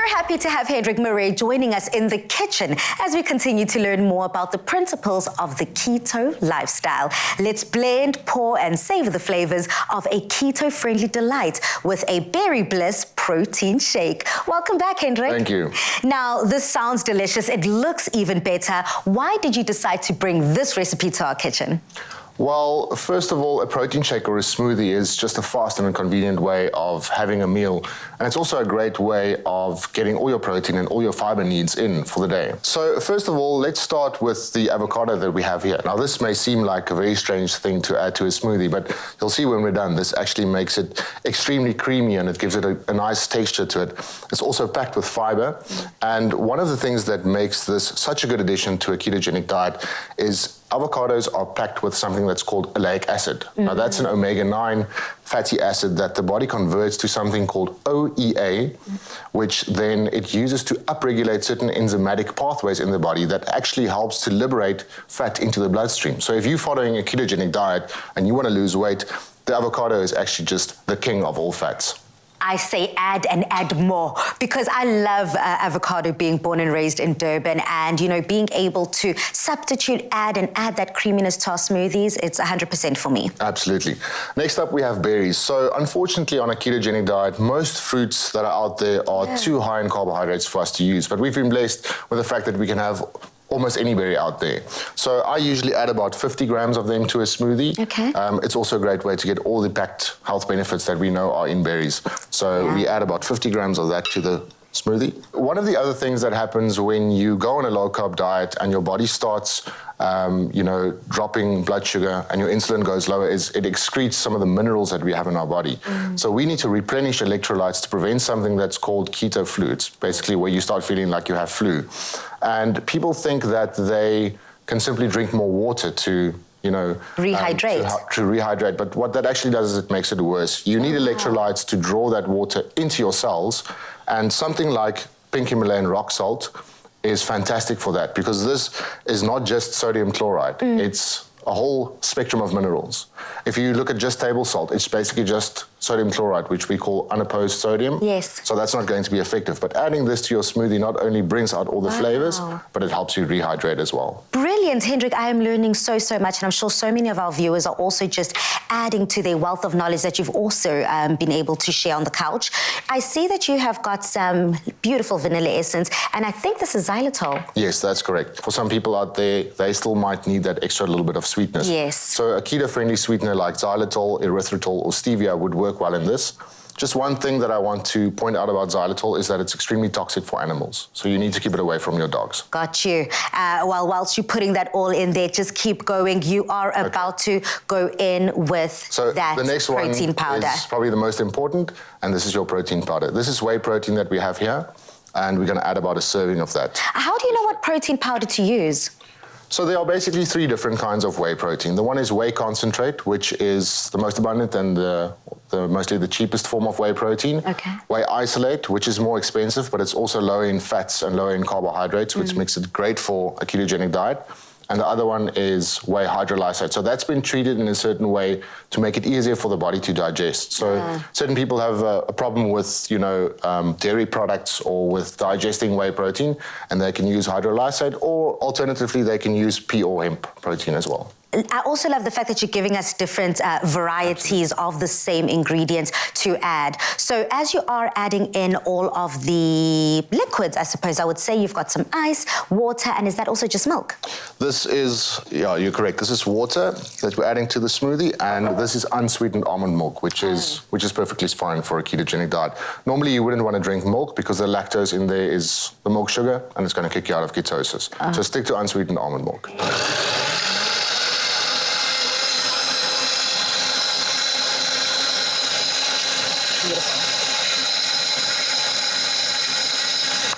happy to have Hendrik Murray joining us in the kitchen as we continue to learn more about the principles of the keto lifestyle. Let's blend, pour, and savor the flavors of a keto-friendly delight with a Berry Bliss protein shake. Welcome back, Hendrik. Thank you. Now, this sounds delicious. It looks even better. Why did you decide to bring this recipe to our kitchen? Well, first of all, a protein shake or a smoothie is just a fast and a convenient way of having a meal. And it's also a great way of getting all your protein and all your fiber needs in for the day. So first of all, let's start with the avocado that we have here. Now, this may seem like a very strange thing to add to a smoothie, but you'll see when we're done, this actually makes it extremely creamy and it gives it a nice texture to it. It's also packed with fiber. And one of the things that makes this such a good addition to a ketogenic diet is avocados are packed with something that's called oleic acid. Now, that's an omega-9 fatty acid that the body converts to something called OEA, which then it uses to upregulate certain enzymatic pathways in the body that actually helps to liberate fat into the bloodstream. So if you're following a ketogenic diet and you want to lose weight, the avocado is actually just the king of all fats. I say add and add more because I love avocado, being born and raised in Durban, and being able to substitute, add that creaminess to our smoothies. It's 100% for me. Absolutely. Next up, we have berries. So unfortunately, on a ketogenic diet, most fruits that are out there are too high in carbohydrates for us to use, but we've been blessed with the fact that we can have almost any berry out there. So I usually add about 50 grams of them to a smoothie. Okay. It's also a great way to get all the packed health benefits that we know are in berries. So we add about 50 grams of that to the smoothie. One of the other things that happens when you go on a low-carb diet and your body starts dropping blood sugar and your insulin goes lower is it excretes some of the minerals that we have in our body. So we need to replenish electrolytes to prevent something that's called keto flu. It's basically where you start feeling like you have flu. And people think that they can simply drink more water to rehydrate. To rehydrate. But what that actually does is it makes it worse. You need electrolytes to draw that water into your cells. And something like pink Himalayan rock salt is fantastic for that because this is not just sodium chloride. It's a whole spectrum of minerals. If you look at just table salt, it's basically just sodium chloride, which we call unopposed sodium. Yes. So that's not going to be effective. But adding this to your smoothie not only brings out all the flavors, but it helps you rehydrate as well. Brilliant, Hendrik. I am learning so much, and I'm sure so many of our viewers are also just adding to their wealth of knowledge that you've also been able to share on the couch. I see that you have got some beautiful vanilla essence, and I think this is xylitol. Yes, that's correct. For some people out there, they still might need that extra little bit of sweetness. Yes. So a keto-friendly sweetener like xylitol, erythritol, or stevia would work well in this. Just one thing that I want to point out about xylitol is that it's extremely toxic for animals. So you need to keep it away from your dogs. Got you. Well, whilst you're putting that all in there, just keep going. You are about to go in with that the next protein one powder. Is probably the most important, and this is your protein powder. This is whey protein that we have here, and we're going to add about a serving of that. How do you know what protein powder to use? So there are basically three different kinds of whey protein. The one is whey concentrate, which is the most abundant and mostly the cheapest form of whey protein. Okay. Whey isolate, which is more expensive, but it's also lower in fats and lower in carbohydrates, which makes it great for a ketogenic diet. And the other one is whey hydrolysate. So that's been treated in a certain way to make it easier for the body to digest. So certain people have a problem with, dairy products or with digesting whey protein, and they can use hydrolysate, or alternatively, they can use pea or hemp protein as well. I also love the fact that you're giving us different varieties of the same ingredients to add. So as you are adding in all of the liquids, I suppose I would say you've got some ice, water, and is that also just milk? This is, you're correct. This is water that we're adding to the smoothie, and this is unsweetened almond milk, which is perfectly fine for a ketogenic diet. Normally, you wouldn't want to drink milk because the lactose in there is the milk sugar, and it's going to kick you out of ketosis. So stick to unsweetened almond milk.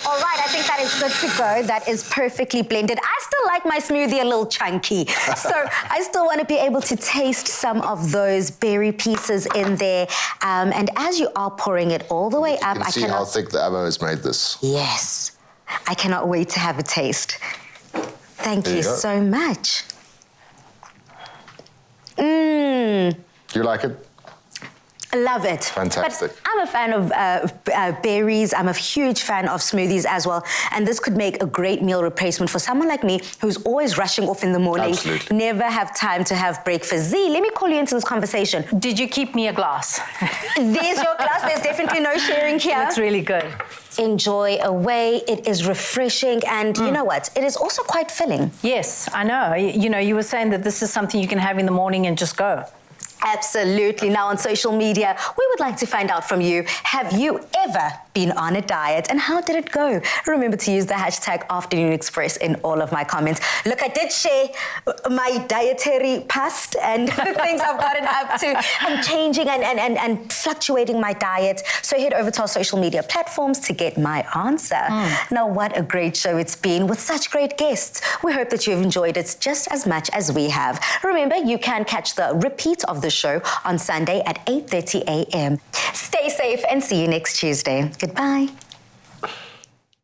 All right, I think that is good to go. That is perfectly blended. I still like my smoothie a little chunky. So I still want to be able to taste some of those berry pieces in there. And as you are pouring it all the way up, you can see how thick the avo has made this. Yes. I cannot wait to have a taste. Thank you so much. Do you like it? Love it. Fantastic. But I'm a fan of berries. I'm a huge fan of smoothies as well. And this could make a great meal replacement for someone like me who's always rushing off in the morning. Absolutely. Never have time to have breakfast. Z, let me call you into this conversation. Did you keep me a glass? There's your glass. There's definitely no sharing here. It's really good. Enjoy away. It is refreshing. And you know what? It is also quite filling. Yes, I know. You were saying that this is something you can have in the morning and just go. Absolutely. Now on social media, we would like to find out from you, have you ever been on a diet and how did it go? Remember to use the hashtag Afternoon Express in all of my comments. Look, I did share my dietary past and things I've gotten up to. I'm changing and fluctuating my diet. So head over to our social media platforms to get my answer. Now, what a great show it's been with such great guests. We hope that you've enjoyed it just as much as we have. Remember, you can catch the repeat of the show on Sunday at 8:30 a.m. Stay safe and see you next Tuesday. Goodbye.